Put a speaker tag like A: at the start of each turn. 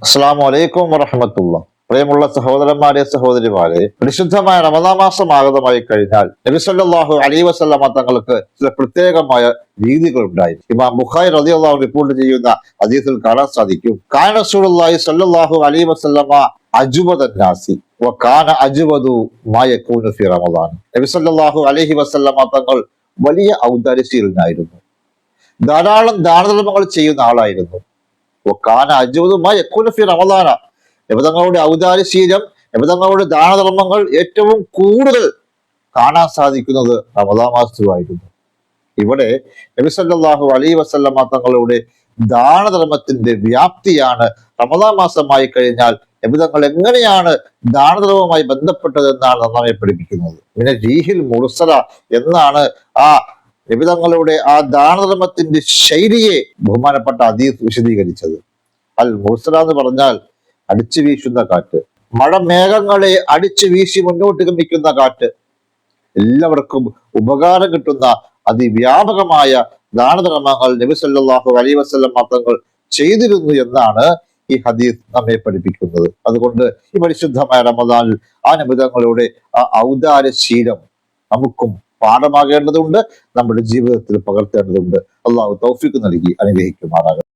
A: അസ്സലാമു അലൈക്കും വറഹ്മത്തുള്ളാഹി. പ്രിയമുള്ള സഹോദരന്മാരെ, സഹോദരിമാരെ, പരിശുദ്ധമായ റമദാൻ മാസം ആഗതമായി കഴിഞ്ഞാൽ നബി സല്ലല്ലാഹു അലൈഹി വസല്ലമ തങ്ങൾക്ക് ചില പ്രത്യേകമായ രീതികൾ ഉണ്ടായിരുന്നു. ഇമാം ബുഖാരി റളിയല്ലാഹു അൻഹു റിപ്പോർട്ട് ചെയ്യുന്ന ഹദീസിൽ കാണാൻ സാധിക്കും, കാന റസൂലുള്ളാഹി സല്ലല്ലാഹു അലൈഹി വസല്ലമ അജ്വദൻ നാസി വകാന അജ്വദു മാ യകൂനു ഫി റമദാൻ. നബി സല്ലല്ലാഹു അലൈഹി വസല്ലമ തങ്ങൾ വലിയ ഔദാര്യശീലനായിരുന്നു, ധാരാളം ദാനധർമ്മങ്ങൾ ചെയ്യുന്ന ആളായിരുന്നു. റമദാന, നബിതങ്ങളുടെ ഔദാര്യശീലം, നബിതങ്ങളുടെ ദാനധർമ്മങ്ങൾ ഏറ്റവും കൂടുതൽ കാണാൻ സാധിക്കുന്നത് റമദാൻ മാസത്തിലായിരുന്നു. ഇവിടെ നബി സല്ലല്ലാഹു അലൈഹി വസല്ലമ തങ്ങളുടെ ദാനധർമ്മത്തിന്റെ വ്യാപ്തിയാണ് റമദാൻ മാസമായി കഴിഞ്ഞാൽ നബിതങ്ങൾ എങ്ങനെയാണ് ദാനധർമ്മവുമായി ബന്ധപ്പെട്ടതെന്നാണ് നമ്മെ പഠിപ്പിക്കുന്നത്. പിന്നെ ജീഹിൽ മുർസല എന്നാണ് ആ നബിതങ്ങളുടെ ആ ദാനധർമ്മത്തിന്റെ ശൈലിയെ ബഹുമാനപ്പെട്ട ഹദീസ് വിശദീകരിച്ചത്. അൽ മുർസല എന്ന് പറഞ്ഞാൽ അടിച്ചു വീശുന്ന കാറ്റ്, മഴമേഘങ്ങളെ അടിച്ചു വീശി മുന്നോട്ട് ഗമിക്കുന്ന കാറ്റ്, എല്ലാവർക്കും ഉപകാരം കിട്ടുന്ന അതിവ്യാപകമായ ദാനധർമ്മങ്ങൾ നബി സല്ലല്ലാഹു അലൈഹി വസല്ലം തങ്ങൾ ചെയ്തിരുന്നു എന്നാണ് ഈ ഹദീസ് നമ്മെ പഠിപ്പിക്കുന്നത്. അതുകൊണ്ട് ഈ പരിശുദ്ധമായ റമദാനിൽ ആ നബിതങ്ങളുടെ ആ ഔദാര്യശീലം നമുക്കും പാഠമാകേണ്ടതുണ്ട്, നമ്മുടെ ജീവിതത്തിൽ പകർത്തേണ്ടതുണ്ട്. അള്ളാഹു തൗഫീഖ് നൽകി അനുഗ്രഹിക്കുമാറാകട്ടെ.